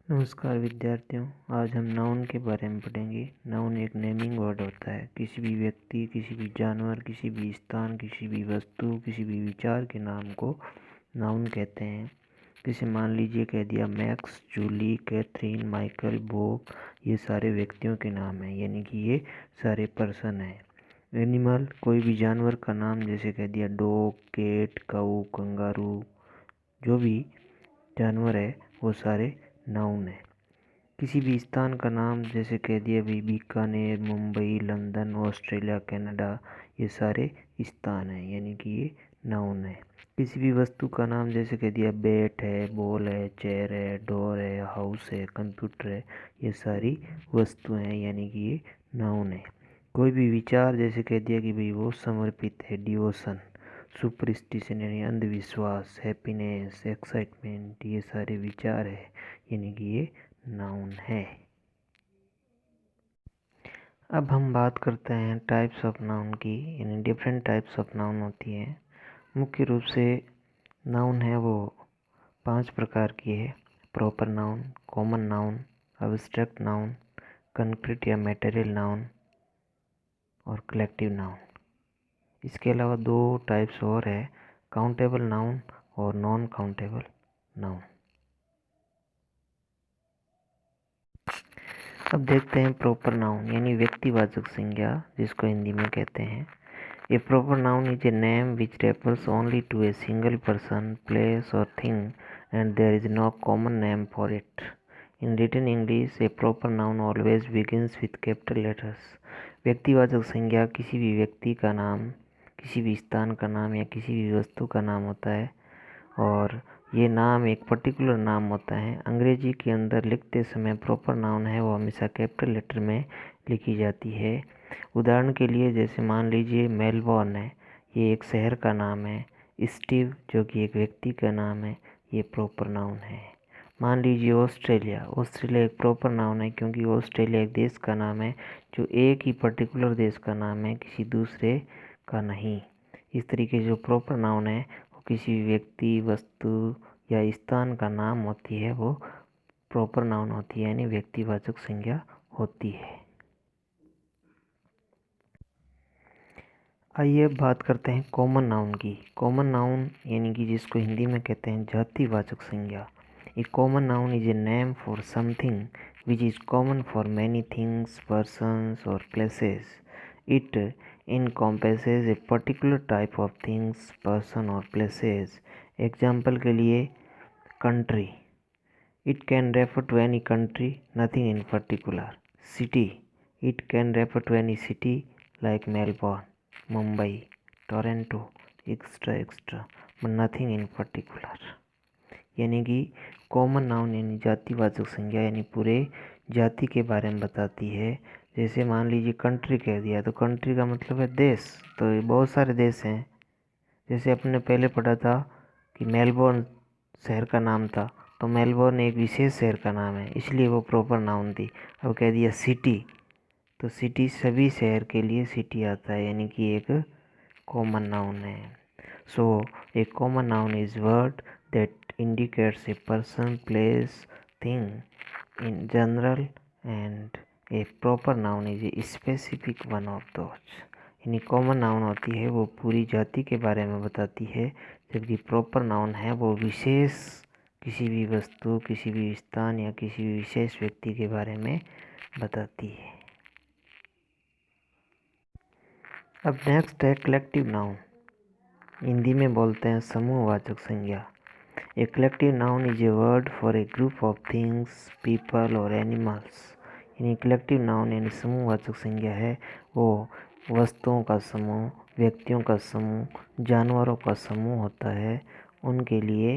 नमस्कार विद्यार्थियों, आज हम नाउन के बारे में पढ़ेंगे। नाउन एक नेमिंग वर्ड होता है। किसी भी व्यक्ति, किसी भी जानवर, किसी भी स्थान, किसी भी वस्तु, किसी भी विचार के नाम को नाउन कहते हैं। जैसे मान लीजिए कह दिया Max, Julie, Katherine, Michael, Bob, ये सारे व्यक्तियों के नाम हैं, यानी कि ये सारे पर्सन हैं। एनिमल, कोई भी जानवर का नाम, जैसे कह दिया डॉग, कैट, काऊ, कंगारू, जो भी जानवर है वो सारे नाउन है। किसी भी स्थान का नाम, जैसे कह दिया भी Bikaner, Mumbai, London, Australia, Canada, ये सारे स्थान हैं, यानी कि ये नाउन है। किसी भी वस्तु का नाम, जैसे कह दिया बैट है, बॉल है, चेयर है, डोर है, हाउस है, कंप्यूटर है, ये सारी वस्तुएं हैं, यानी कि ये नाउन है। कोई भी विचार, जैसे कह दिया कि भाई वो समर्पित है, डिवोशन, सुपरस्टिशन यानी अंधविश्वास, हैप्पीनेस, एक्साइटमेंट, ये सारे विचार है, यानी कि ये नाउन है। अब हम बात करते हैं टाइप्स ऑफ नाउन की, यानी डिफरेंट टाइप्स ऑफ नाउन होती हैं। मुख्य रूप से नाउन है वो 5 प्रकार की है। Proper noun, common noun, abstract noun, concrete या मटेरियल नाउन और कलेक्टिव नाउन। इसके अलावा 2 टाइप्स और है, काउंटेबल नाउन और नॉन काउंटेबल नाउन। अब देखते हैं प्रॉपर नाउन, यानी व्यक्तिवाचक संज्ञा, जिसको हिंदी में कहते हैं। A proper noun is a name which refers only to a single person, place और thing and there is no common name for it. In written English, a proper noun always begins with capital letters. व्यक्तिवाचक संज्ञा किसी भी व्यक्ति का नाम, किसी भी स्थान का नाम या किसी भी वस्तु का नाम होता है, और ये नाम एक पर्टिकुलर नाम होता है। अंग्रेजी के अंदर लिखते समय प्रॉपर नाउन है वो हमेशा कैपिटल लेटर में लिखी जाती है। उदाहरण के लिए जैसे मान लीजिए मेलबॉर्न है, ये एक शहर का नाम है। स्टीव, जो कि एक व्यक्ति का नाम है, ये प्रॉपर नाउन है। मान लीजिए ऑस्ट्रेलिया, ऑस्ट्रेलिया एक प्रॉपर नाउन है क्योंकि ऑस्ट्रेलिया एक देश का नाम है, जो एक ही पर्टिकुलर देश का नाम है, किसी दूसरे का नहीं। इस तरीके जो प्रॉपर नाउन है वो किसी भी व्यक्ति, वस्तु या स्थान का नाम होती है, वो प्रॉपर नाउन होती है, यानी व्यक्तिवाचक संज्ञा होती है। आइए अब बात करते हैं कॉमन नाउन की। कॉमन नाउन यानी कि जिसको हिंदी में कहते हैं जातिवाचक संज्ञा। A common noun is a name for something which is common for many things, persons और places. It encompasses a particular type of things, person or places. Example के लिए country, it can refer to any country, nothing in particular. City, it can refer to any city like Melbourne, Mumbai, Toronto, etc., but nothing in particular. यानी कि common noun यानी जातिवाचक संज्ञा, यानी पूरे जाति के बारे में बताती है। जैसे मान लीजिए कंट्री कह दिया, तो कंट्री का मतलब है देश, तो ये बहुत सारे देश हैं। जैसे अपने पहले पढ़ा था कि मेलबोर्न शहर का नाम था, तो मेलबोर्न एक विशेष शहर का नाम है, इसलिए वो प्रॉपर नाउन थी। अब कह दिया सिटी, तो सिटी सभी शहर के लिए सिटी आता है, यानी कि एक कॉमन नाउन है। So a common noun is word that indicates a person, place, thing in general, and a proper noun is a specific one of those. यानी कॉमन नाउन होती है वो पूरी जाति के बारे में बताती है, जबकि प्रॉपर नाउन है वो विशेष किसी भी वस्तु, किसी भी स्थान या किसी भी विशेष व्यक्ति के बारे में बताती है। अब नेक्स्ट है कलेक्टिव नाउन, हिंदी में बोलते हैं समूहवाचक संज्ञा। A collective noun is a word for a group of things, people और एनिमल्स। यानी कलेक्टिव नाउन यानी समूहवाचक संज्ञा है वो वस्तुओं का समूह, व्यक्तियों का समूह, जानवरों का समूह होता है, उनके लिए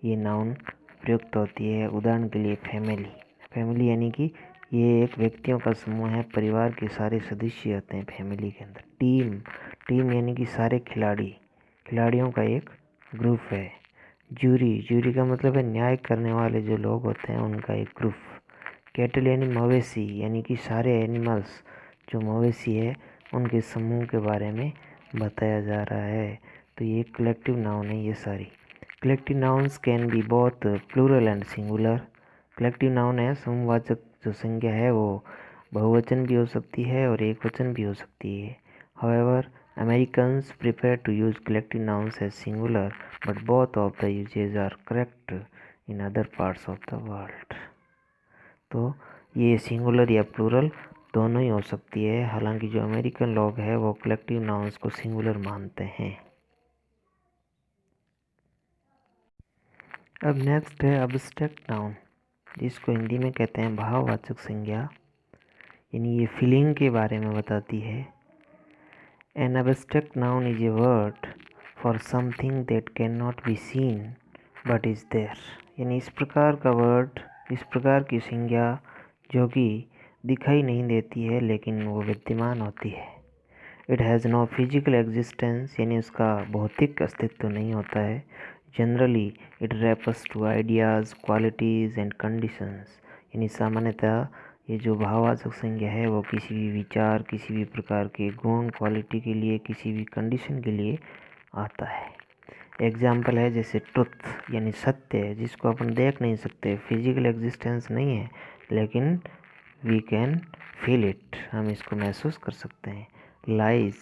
ये नाउन प्रयुक्त होती है। उदाहरण के लिए फैमिली, फैमिली यानी कि ये एक व्यक्तियों का समूह है, परिवार के सारे सदस्य होते हैं फैमिली के अंदर। टीम, टीम यानी कि सारे खिलाड़ी, खिलाड़ियों का एक ग्रुप है। जूरी, जूरी का मतलब है न्याय करने वाले जो लोग होते हैं उनका एक ग्रुप। कैटल यानी मवेशी, यानी कि सारे एनिमल्स जो मवेशी है उनके समूह के बारे में बताया जा रहा है, तो ये कलेक्टिव नाउन है ये सारी। Collective nouns can be both plural and singular. Collective noun है समवाचक जो संज्ञा है वो बहुवचन भी हो सकती है और एकवचन भी हो सकती है। However Americans prefer to use collective nouns as singular but both of the usages are correct in other parts of the world. तो ये सिंगुलर या प्लूरल दोनों ही हो सकती है, हालांकि जो अमेरिकन लोग हैं वो कलेक्टिव नाउन्स को सिंगुलर मानते हैं। अब नेक्स्ट है अब्स्ट्रैक्ट नाउन, जिसको हिंदी में कहते हैं भाववाचक संज्ञा, यानी ये फीलिंग के बारे में बताती है। An abstract noun is a word for something that cannot be seen but is there, यानी इस प्रकार का वर्ड, इस प्रकार की संज्ञा जो कि दिखाई नहीं देती है लेकिन वो विद्यमान होती है। It has no physical existence, यानी उसका भौतिक अस्तित्व नहीं होता है। Generally it refers to ideas, qualities and conditions, यानी सामान्यतः ये जो भाववाचक संज्ञा है वो किसी भी विचार, किसी भी प्रकार के गुण, क्वालिटी के लिए, किसी भी कंडीशन के लिए आता है। एग्जाम्पल है जैसे ट्रुथ, यानी सत्य, जिसको अपन देख नहीं सकते, फिजिकल एग्जिस्टेंस नहीं है, लेकिन वी कैन फील इट, हम इसको महसूस कर सकते हैं। लाइज,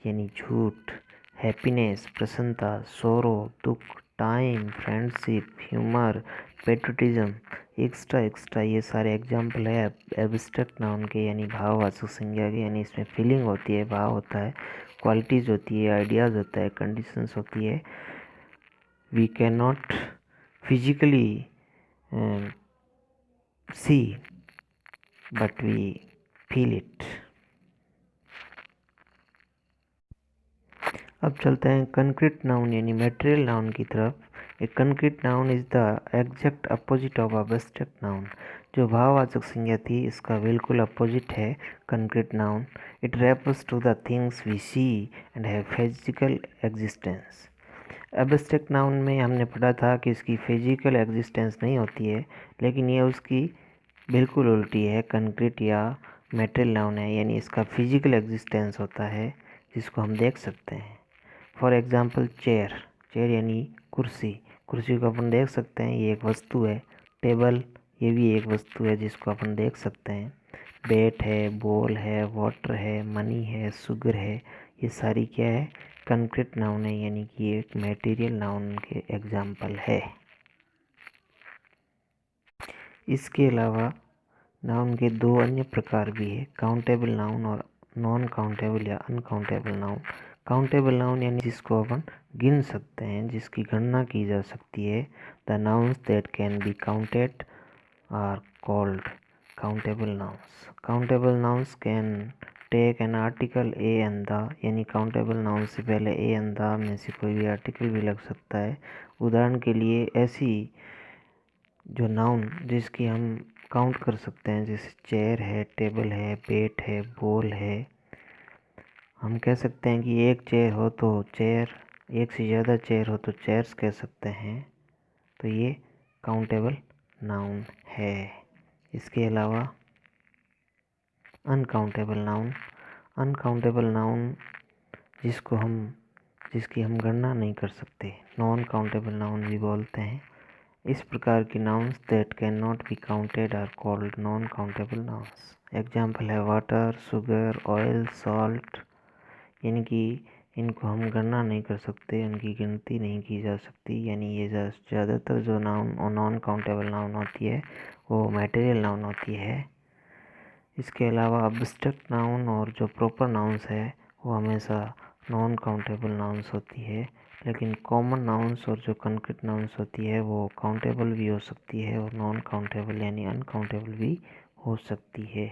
यानी झूठ। हैप्पीनेस, प्रसन्नता। सोरो, दुख। Time, friendship, humour, patriotism, extra extra, ये सारे एग्जाम्पल है एब्स्ट्रैक्ट नाउन के, यानी भाववाचक संज्ञा के, यानी इसमें फीलिंग होती है, भाव होता है, क्वालिटीज़ होती है, आइडियाज़ होता है, कंडीशंस होती है। We can not physically see but we feel it. अब चलते हैं कंक्रीट नाउन यानी मटेरियल नाउन की तरफ। A concrete noun is the exact opposite of abstract noun. जो भाववाचक संज्ञा थी इसका बिल्कुल अपोजिट है concrete noun. It refers to the things we see and have physical existence. Abstract noun में हमने पढ़ा था कि इसकी फिजिकल एग्जिस्टेंस नहीं होती है, लेकिन ये उसकी बिल्कुल उल्टी है, कंक्रीट या मटेरियल नाउन है, यानी इसका फिजिकल एग्जिस्टेंस होता है जिसको हम देख सकते हैं। फॉर एग्जांपल चेयर, चेयर यानी कुर्सी, कुर्सी को अपन देख सकते हैं, ये एक वस्तु है। टेबल, ये भी एक वस्तु है जिसको अपन देख सकते हैं। बैट है, बॉल है, वाटर है, मनी है, शुगर है, ये सारी क्या है, कंक्रीट नाउन है, यानी कि ये एक मटेरियल नाउन के एग्जाम्पल है। इसके अलावा नाउन के दो अन्य प्रकार भी है, काउंटेबल नाउन और नॉन काउंटेबल या अनकाउंटेबल नाउन। काउंटेबल नाउन यानी जिसको अपन गिन सकते हैं, जिसकी गणना की जा सकती है। The nouns that can be counted are called countable nouns. Countable nouns can take an article a and the, यानी काउंटेबल नाउन से पहले ए एंड द में से कोई भी आर्टिकल भी लग सकता है। उदाहरण के लिए ऐसी जो नाउन जिसकी हम काउंट कर सकते हैं, जैसे चेयर है, टेबल है, बेट है, बॉल है, हम कह सकते हैं कि एक चेयर हो तो चेयर, एक से ज़्यादा चेयर हो तो चेयर्स कह सकते हैं। तो ये काउंटेबल नाउन है। इसके अलावा अनकाउंटेबल नाउन, अनकाउंटेबल नाउन जिसकी हम गणना नहीं कर सकते, नॉन काउंटेबल नाउन भी बोलते हैं। इस प्रकार की nouns that can not be counted are called non countable nouns. Example है वाटर, शुगर, ऑयल, सॉल्ट, यानी कि इनको हम गणना नहीं कर सकते, उनकी गिनती नहीं की जा सकती, यानी ये ज़्यादातर जो नाउन और नॉन काउंटेबल नाउन होती है वो मटेरियल नाउन होती है। इसके अलावा अब्स्ट्रैक्ट नाउन और जो प्रॉपर नाउन्स है वो हमेशा नॉन काउंटेबल नाउन्स होती है, लेकिन कॉमन नाउन्स और जो कंक्रीट नाउन्स होती है वो काउंटेबल भी हो सकती है और नॉन काउंटेबल यानी अनकाउंटेबल भी हो सकती है।